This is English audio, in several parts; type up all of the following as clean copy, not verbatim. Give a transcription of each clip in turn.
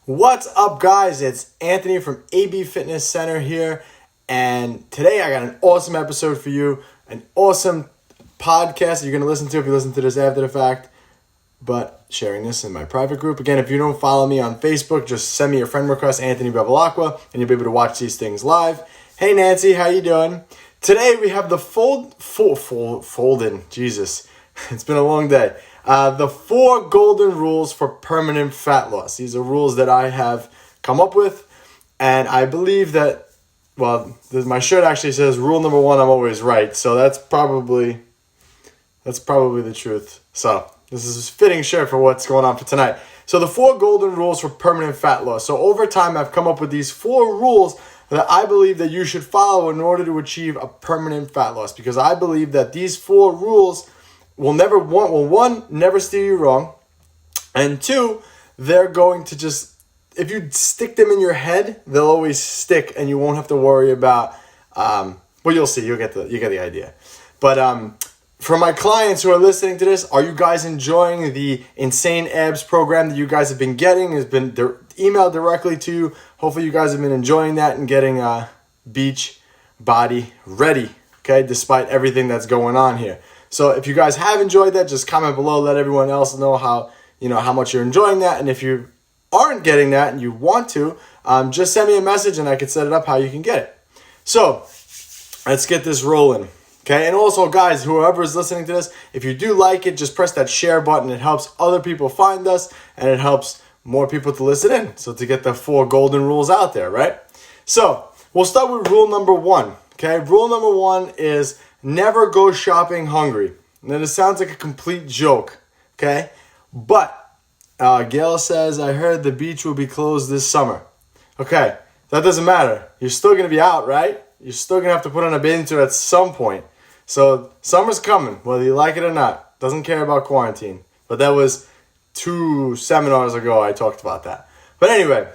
What's up, guys? It's Anthony from AB Fitness Center here, and today I got an awesome episode for you, an awesome podcast that you're going to listen to if you listen to this after the fact, but sharing this in my private group. Again, if you don't follow me on Facebook, just send me a friend request, Anthony Bevilacqua, and you'll be able to watch these things live. Hey, Nancy, how you doing? Today we have the fold-in, Jesus, it's been a long day. The 4 golden rules for permanent fat loss. These are rules that I have come up with, and I believe that, my shirt actually says rule number 1, I'm always right. So that's probably the truth. So this is a fitting shirt for what's going on for tonight. So the 4 golden rules for permanent fat loss. So over time, I've come up with these 4 rules that I believe that you should follow in order to achieve a permanent fat loss, because I believe that these 4 rules will never steer you wrong, and 2, they're going to just, if you stick them in your head, they'll always stick, and you won't have to worry about. You'll see. You get the idea. But for my clients who are listening to this, are you guys enjoying the Insane Abs program that you guys have been getting? Has been emailed directly to you. Hopefully, you guys have been enjoying that and getting beach body ready. Okay, despite everything that's going on here. So if you guys have enjoyed that, just comment below, let everyone else know how much you're enjoying that. And if you aren't getting that and you want to, just send me a message and I can set it up how you can get it. So let's get this rolling. Okay, and also, guys, whoever is listening to this, if you do like it, just press that share button. It helps other people find us, and it helps more people to listen in. So to get the 4 golden rules out there, right? So we'll start with rule number 1. Okay, rule number 1 is never go shopping hungry. Now, this sounds like a complete joke, okay? But Gail says, I heard the beach will be closed this summer. Okay, that doesn't matter. You're still going to be out, right? You're still going to have to put on a bathing suit at some point. So summer's coming, whether you like it or not. Doesn't care about quarantine. But that was 2 seminars ago I talked about that. But anyway,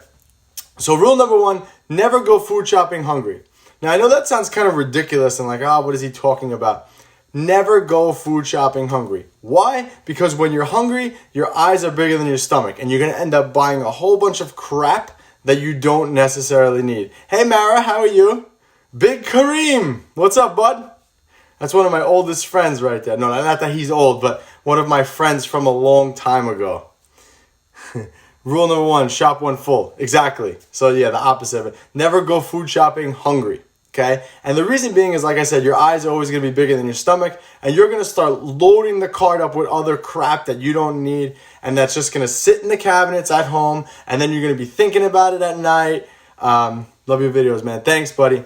so rule number 1, never go food shopping hungry. Now, I know that sounds kind of ridiculous and like, what is he talking about? Never go food shopping hungry. Why? Because when you're hungry, your eyes are bigger than your stomach, and you're going to end up buying a whole bunch of crap that you don't necessarily need. Hey, Mara, how are you? Big Kareem, what's up, bud? That's one of my oldest friends right there. No, not that he's old, but one of my friends from a long time ago. Rule number 1, shop when full. Exactly. So yeah, the opposite of it. Never go food shopping hungry. Okay? And the reason being is, like I said, your eyes are always going to be bigger than your stomach, and you're going to start loading the cart up with other crap that you don't need, and that's just going to sit in the cabinets at home, and then you're going to be thinking about it at night. Love your videos, man. Thanks, buddy.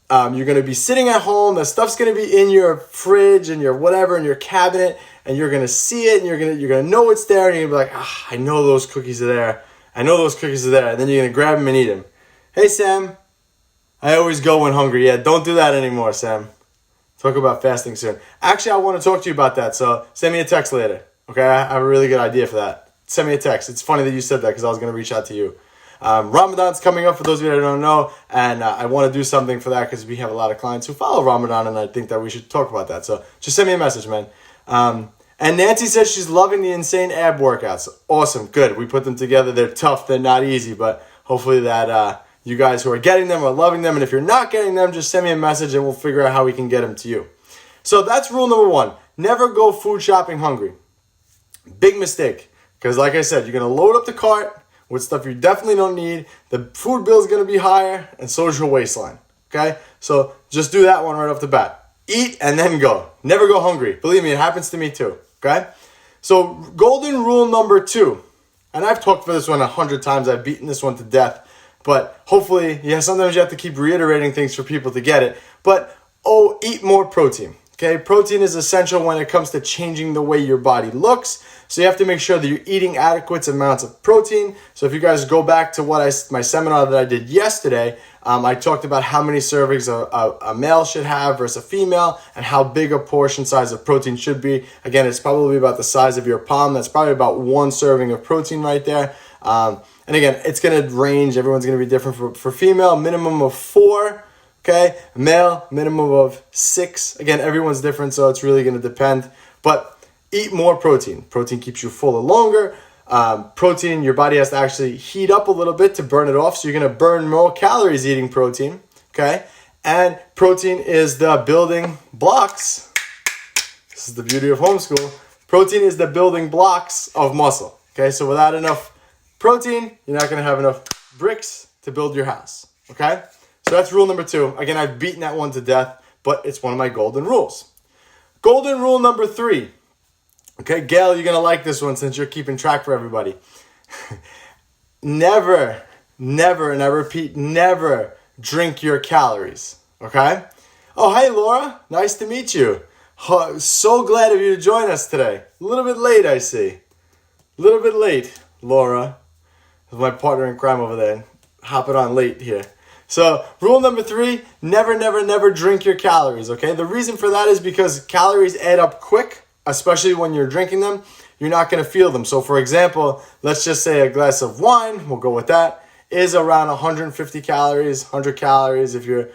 You're going to be sitting at home. The stuff's going to be in your fridge and your whatever, in your cabinet, and you're going to see it, and you're going to know it's there, and you're going to be like, I know those cookies are there. I know those cookies are there. And then you're going to grab them and eat them. Hey, Sam. I always go when hungry. Yeah, don't do that anymore, Sam. Talk about fasting soon. Actually, I want to talk to you about that, so send me a text later. Okay, I have a really good idea for that. Send me a text. It's funny that you said that because I was going to reach out to you. Ramadan's coming up for those of you that don't know, and I want to do something for that because we have a lot of clients who follow Ramadan, and I think that we should talk about that. So just send me a message, man. And Nancy says she's loving the Insane Ab workouts. Awesome, good. We put them together. They're tough. They're not easy, but hopefully that you guys who are getting them are loving them. And if you're not getting them, just send me a message and we'll figure out how we can get them to you. So that's rule number 1. Never go food shopping hungry. Big mistake. Because like I said, you're going to load up the cart with stuff you definitely don't need. The food bill is going to be higher, and so is your waistline. Okay? So just do that one right off the bat. Eat and then go. Never go hungry. Believe me, it happens to me too. Okay? So golden rule number 2. And I've talked for this one 100 times. I've beaten this one to death. But hopefully, sometimes you have to keep reiterating things for people to get it. But, eat more protein. Okay, protein is essential when it comes to changing the way your body looks. So you have to make sure that you're eating adequate amounts of protein. So if you guys go back to my seminar that I did yesterday, I talked about how many servings a male should have versus a female and how big a portion size of protein should be. Again, it's probably about the size of your palm. That's probably about 1 serving of protein right there. And again, it's going to range. Everyone's going to be different. For female, minimum of 4. Okay, male, minimum of 6. Again, everyone's different, so it's really going to depend. But eat more protein. Protein keeps you fuller longer. Protein, your body has to actually heat up a little bit to burn it off. So you're going to burn more calories eating protein. Okay. And protein is the building blocks. This is the beauty of homeschool. Protein is the building blocks of muscle. Okay. So without enough protein, you're not going to have enough bricks to build your house. Okay. So that's rule number 2. Again, I've beaten that one to death, but it's one of my golden rules. Golden rule number 3. Okay, Gail, you're going to like this one since you're keeping track for everybody. Never, and I repeat, never drink your calories. Okay? Oh, hey, Laura. Nice to meet you. So glad of you to join us today. A little bit late, I see. A little bit late, Laura. My partner in crime over there. Hopping on late here. So, rule number 3, never drink your calories, okay? The reason for that is because calories add up quick, especially when you're drinking them. You're not going to feel them. So, for example, let's just say a glass of wine, we'll go with that, is around 150 calories, 100 calories. If you're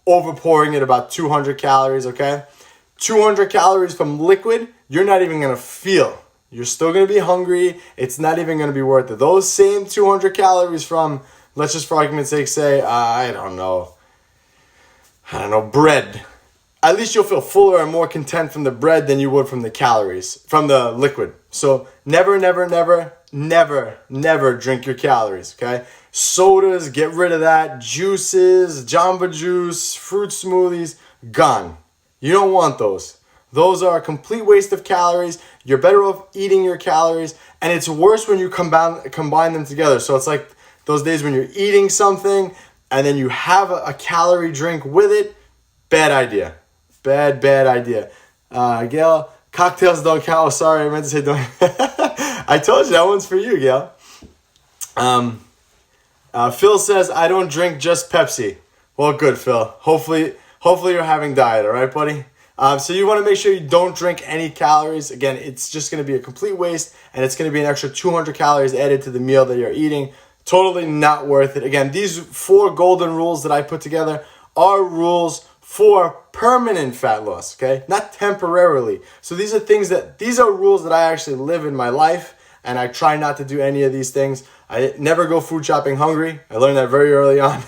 overpouring it, about 200 calories, okay? 200 calories from liquid, you're not even going to feel. You're still going to be hungry. It's not even going to be worth it. Those same 200 calories from, let's just for argument's sake say, I don't know, bread. At least you'll feel fuller and more content from the bread than you would from the calories, from the liquid. So never drink your calories, okay? Sodas, get rid of that. Juices, Jamba Juice, fruit smoothies, gone. You don't want those. Those are a complete waste of calories. You're better off eating your calories. And it's worse when you combine them together. So it's like those days when you're eating something and then you have a calorie drink with it. Bad idea. Bad idea. Gail, cocktails don't count. Oh, sorry, I meant to say don't. I told you that one's for you, Gail. Phil says, I don't drink just Pepsi. Well, good, Phil. Hopefully you're having diet, all right, buddy? So you want to make sure you don't drink any calories. Again, it's just going to be a complete waste, and it's going to be an extra 200 calories added to the meal that you're eating. Totally not worth it. Again, these 4 golden rules that I put together are rules for permanent fat loss, okay? Not temporarily. So these are rules that I actually live in my life, and I try not to do any of these things. I never go food shopping hungry. I learned that very early on.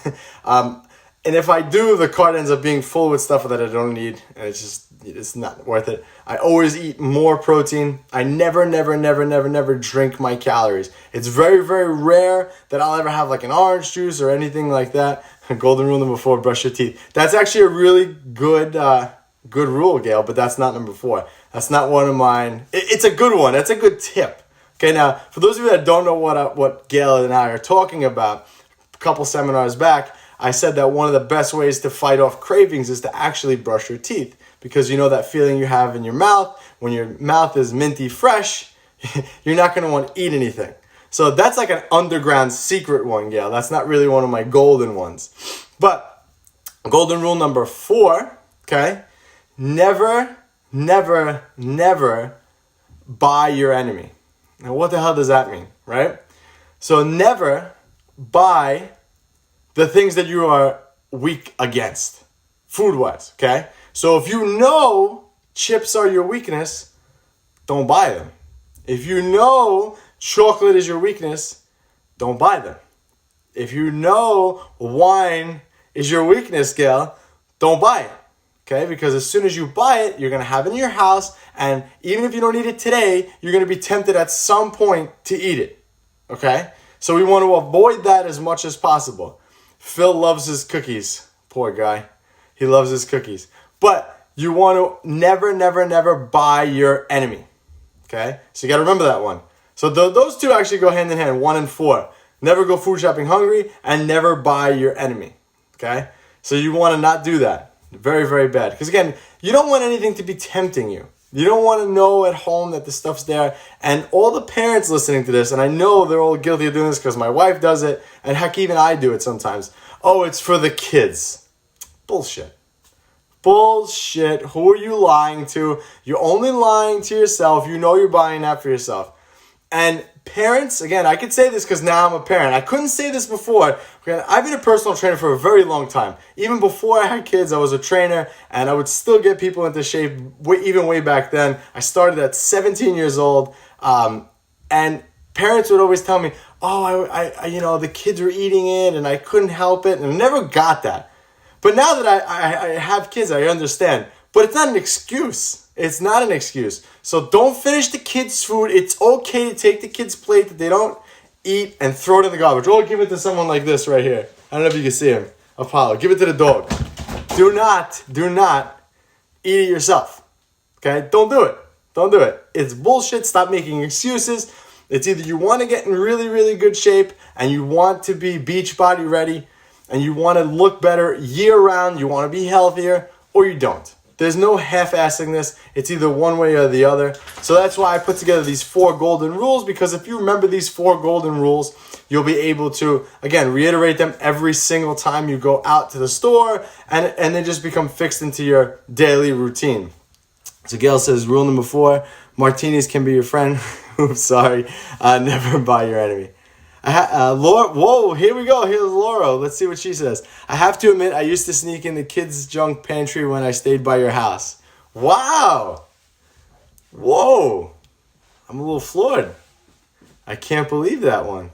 And if I do, the cart ends up being full with stuff that I don't need, and it's not worth it. I always eat more protein. I never drink my calories. It's very, very rare that I'll ever have like an orange juice or anything like that. Golden rule number 4, brush your teeth. That's actually a really good rule, Gail, but that's not number 4. That's not one of mine. It's a good one. That's a good tip. Okay, now, for those of you that don't know what Gail and I are talking about, a couple seminars back, I said that one of the best ways to fight off cravings is to actually brush your teeth. Because you know that feeling you have in your mouth, when your mouth is minty fresh, you're not going to want to eat anything. So that's like an underground secret one, Gail. That's not really one of my golden ones. But golden rule number 4, okay? Never buy your enemy. Now what the hell does that mean, right? So never buy the things that you are weak against, food-wise, okay? So if you know chips are your weakness, don't buy them. If you know chocolate is your weakness, don't buy them. If you know wine is your weakness, Gail, don't buy it, okay? Because as soon as you buy it, you're going to have it in your house, and even if you don't eat it today, you're going to be tempted at some point to eat it, okay? So we want to avoid that as much as possible. Phil loves his cookies. Poor guy. He loves his cookies. But you want to never buy your enemy. Okay? So you got to remember that one. So those 2 actually go hand in hand, 1 and 4. Never go food shopping hungry and never buy your enemy. Okay? So you want to not do that. Very, very bad. Because again, you don't want anything to be tempting you. You don't want to know at home that the stuff's there. And all the parents listening to this, and I know they're all guilty of doing this because my wife does it, and heck, even I do it sometimes. Oh, it's for the kids. Bullshit. Who are you lying to? You're only lying to yourself. You know you're buying that for yourself. And parents, again, I could say this because now I'm a parent. I couldn't say this before. I've been a personal trainer for a very long time. Even before I had kids, I was a trainer, and I would still get people into shape even way back then. I started at 17 years old, and parents would always tell me, oh, I the kids were eating it and I couldn't help it. And I never got that. But now that I have kids, I understand. But it's not an excuse. It's not an excuse. So don't finish the kids' food. It's okay to take the kids' plate that they don't eat and throw it in the garbage. Or give it to someone like this right here. I don't know if you can see him. Apollo. Give it to the dog. Do not eat it yourself. Okay? Don't do it. Don't do it. It's bullshit. Stop making excuses. It's either you want to get in really, really good shape and you want to be beach body ready and you want to look better year round, you want to be healthier, or you don't. There's no half-assing this. It's either one way or the other. So that's why I put together these 4 golden rules, because if you remember these 4 golden rules, you'll be able to, again, reiterate them every single time you go out to the store, and they just become fixed into your daily routine. So Gail says, rule number 4, martinis can be your friend. Oops, sorry. Never buy your enemy. Laura, whoa, here we go. Here's Laura. Let's see what she says. I have to admit, I used to sneak in the kids' junk pantry when I stayed by your house. Wow. Whoa. I'm a little floored. I can't believe that one.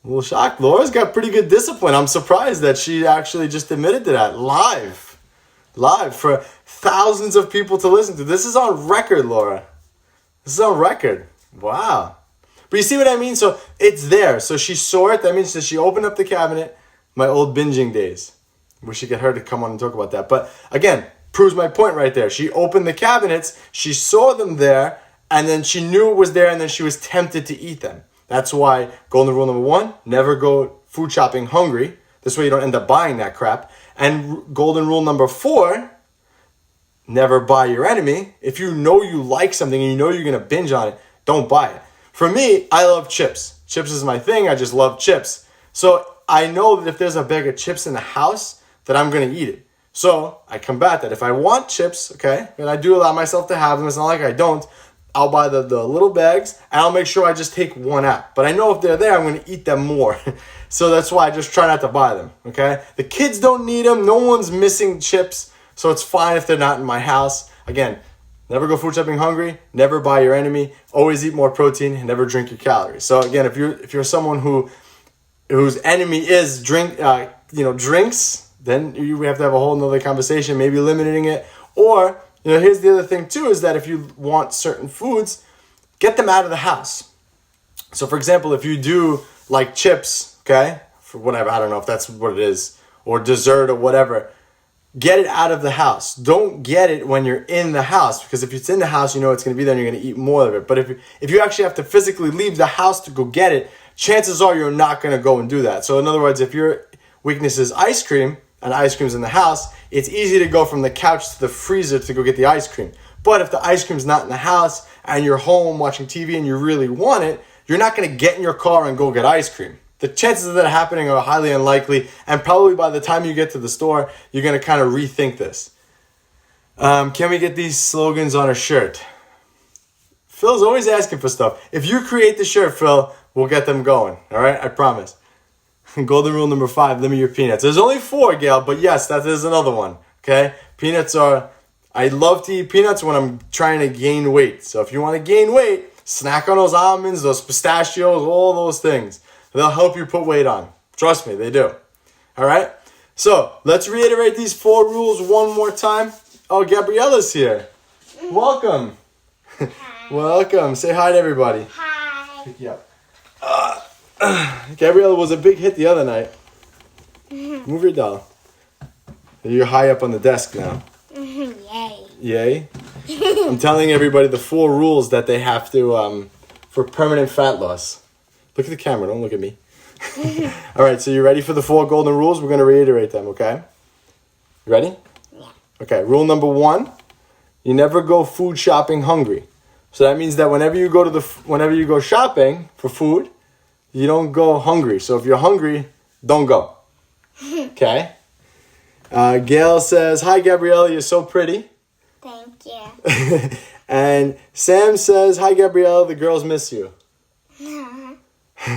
I'm a little shocked. Laura's got pretty good discipline. I'm surprised that she actually just admitted to that live for thousands of people to listen to. This is on record, Laura. This is on record. Wow. But you see what I mean? So it's there. So she saw it. That means that she opened up the cabinet. My old binging days. Wish you get her to come on and talk about that. But again, proves my point right there. She opened the cabinets. She saw them there. And then she knew it was there. And then she was tempted to eat them. That's why golden rule number 1, never go food shopping hungry. This way you don't end up buying that crap. And golden rule number 4, never buy your enemy. If you know you like something and you know you're going to binge on it, don't buy it. For me, I love chips. Chips is my thing. I just love chips. So I know that if there's a bag of chips in the house, that I'm going to eat it. So I combat that. If I want chips, okay, and I do allow myself to have them, it's not like I don't, I'll buy the little bags and I'll make sure I just take one out. But I know if they're there, I'm going to eat them more. So that's why I just try not to buy them, okay? The kids don't need them. No one's missing chips. So it's fine if they're not in my house. Again, never go food shopping hungry. Never buy your enemy. Always eat more protein. And never drink your calories. So again, if you're someone whose enemy is drinks, then you have to have a whole nother conversation. Maybe limiting it. Or here's the other thing too: is that if you want certain foods, get them out of the house. So for example, if you do like chips, okay, for whatever, I don't know if that's what it is, or dessert or whatever. Get it out of the house. Don't get it when you're in the house, because if it's in the house, you know it's going to be there and you're going to eat more of it. But if you actually have to physically leave the house to go get it, chances are you're not going to go and do that. So in other words, if your weakness is ice cream and ice cream's in the house, it's easy to go from the couch to the freezer to go get the ice cream. But if the ice cream's not in the house and you're home watching TV and you really want it, you're not going to get in your car and go get ice cream. The chances of that happening are highly unlikely, and probably by the time you get to the store, you're going to kind of rethink this. Can we get these slogans on a shirt? Phil's always asking for stuff. If you create the shirt, Phil, we'll get them going. All right? I promise. Golden rule number 5, limit your peanuts. There's only 4, Gail, but yes, that is another one. Okay? Peanuts are... I love to eat peanuts when I'm trying to gain weight. So if you want to gain weight, snack on those almonds, those pistachios, all those things. They'll help you put weight on. Trust me, they do. All right? So, let's reiterate these 4 rules one more time. Oh, Gabriella's here. Welcome. Welcome. Say hi to everybody. Hi. Pick you up. Gabriella was a big hit the other night. Move your doll. You're high up on the desk now. Yay. Yay? I'm telling everybody the 4 rules that they have to, for permanent fat loss. Look at the camera, don't look at me. All right, so you ready for the 4 golden rules? We're going to reiterate them, okay? You ready? Yeah. Okay, rule number 1, you never go food shopping hungry. So that means that whenever you go shopping for food, you don't go hungry. So if you're hungry, don't go. Okay? Gail says, hi, Gabriella, you're so pretty. Thank you. And Sam says, hi, Gabriella, the girls miss you.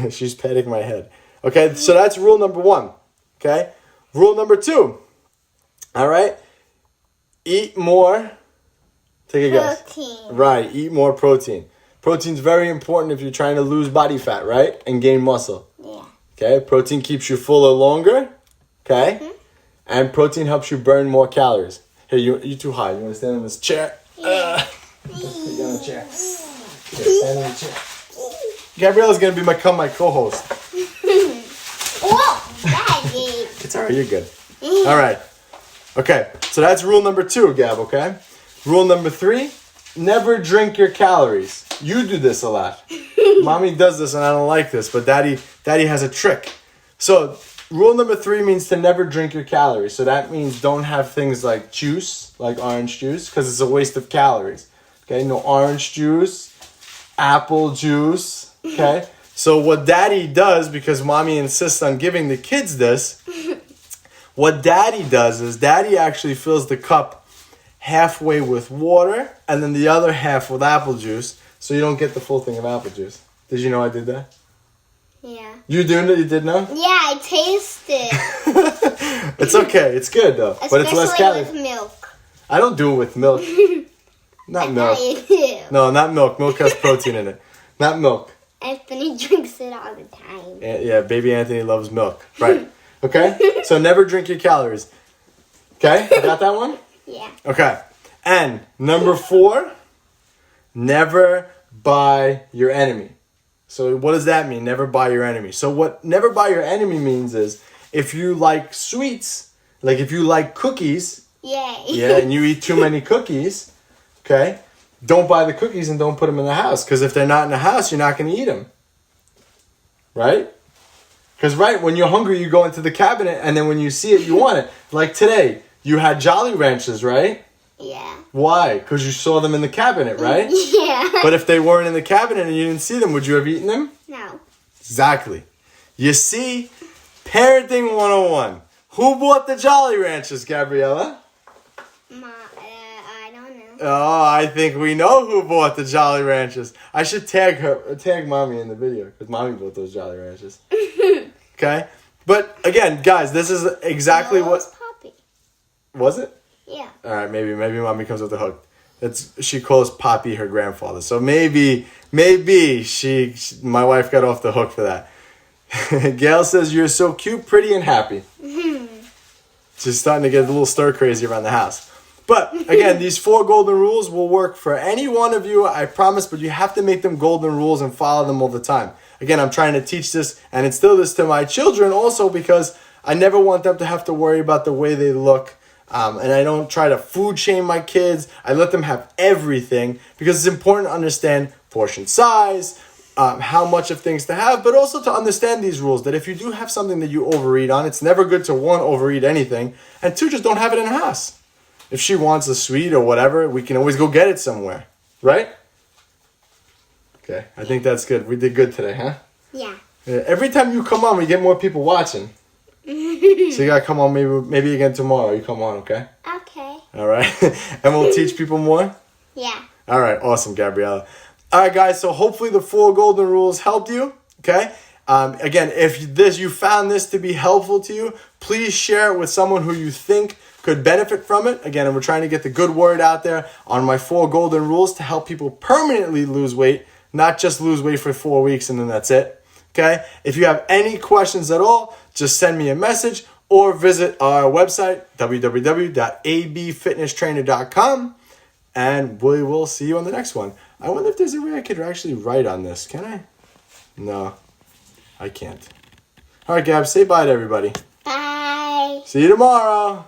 She's patting my head. Okay, so that's rule number 1. Okay? Rule number 2. All right? Eat more. Take a guess. Protein. Right, eat more protein. protein's very important if you're trying to lose body fat, right? And gain muscle. Yeah. Okay, protein keeps you fuller longer. Okay? Mm-hmm. And protein helps you burn more calories. Here, you're too high. You want to stand in this chair? Yeah. Put you on the chair. Here, stand in the chair. Gabriella's going to become my co-host. Whoa, Daddy. It's all right. You're good. All right. Okay, so that's rule number 2, Gab, okay? Rule number 3, never drink your calories. You do this a lot. Mommy does this and I don't like this, but Daddy has a trick. So rule number 3 means to never drink your calories. So that means don't have things like juice, like orange juice, because it's a waste of calories. Okay, no orange juice, apple juice, okay? So what Daddy does, because Mommy insists on giving the kids this, what Daddy does is Daddy actually fills the cup halfway with water and then the other half with apple juice, so you don't get the full thing of apple juice. Did you know I did that? Yeah. You doing it? You did know? Yeah, I tasted. It's okay. It's good though, but it's less Especially calories. with milk. I don't do it with milk. Not milk. I do. No, not milk. Milk has protein in it. Not milk. Anthony drinks it all the time. Yeah, baby Anthony loves milk. Right. Okay? So never drink your calories. Okay? You got that one? Yeah. Okay. And number 4, never buy your enemy. So what does that mean? Never buy your enemy. So what never buy your enemy means is if you like sweets, like if you like cookies, Yay. yeah, and you eat too many cookies, okay, don't buy the cookies and don't put them in the house. Because if they're not in the house, you're not going to eat them. Right? Because, right, when you're hungry, you go into the cabinet, and then when you see it, you want it. Like today, you had Jolly Ranchers, right? Yeah. Why? Because you saw them in the cabinet, right? Yeah. But if they weren't in the cabinet and you didn't see them, would you have eaten them? No. Exactly. You see, parenting 101. Who bought the Jolly Ranchers, Gabriella? I don't know. Oh, I think we know who bought the Jolly Ranchers. I should tag Mommy in the video, because Mommy bought those Jolly Ranchers. Okay? But, again, guys, this is exactly No, what... it's Poppy. Was it? Yeah. All right, maybe Mommy comes with the hook. She calls Poppy her grandfather. So maybe my wife got off the hook for that. Gail says, you're so cute, pretty, and happy. She's starting to get a little stir crazy around the house. But, again, these 4 golden rules will work for any one of you, I promise, but you have to make them golden rules and follow them all the time. Again, I'm trying to teach this and instill this to my children also because I never want them to have to worry about the way they look. And I don't try to food shame my kids. I let them have everything because it's important to understand portion size, how much of things to have, but also to understand these rules that if you do have something that you overeat on, it's never good to 1, overeat anything, and 2, just don't have it in the house. If she wants a sweet or whatever, we can always go get it somewhere, right? Okay, I think that's good. We did good today, huh? Yeah. Every time you come on, we get more people watching. So you gotta come on maybe again tomorrow. You come on, okay? Okay. All right. And we'll teach people more? Yeah. All right. Awesome, Gabriella. All right, guys. So hopefully the 4 golden rules helped you, okay? Again, if you found this to be helpful to you, please share it with someone who you think could benefit from it. Again, we're trying to get the good word out there on my 4 golden rules to help people permanently lose weight, not just lose weight for 4 weeks and then that's it. Okay? If you have any questions at all, just send me a message or visit our website, www.abfitnesstrainer.com, and we will see you on the next one. I wonder if there's a way I could actually write on this. Can I? No, I can't. All right, Gab, say bye to everybody. Bye. See you tomorrow.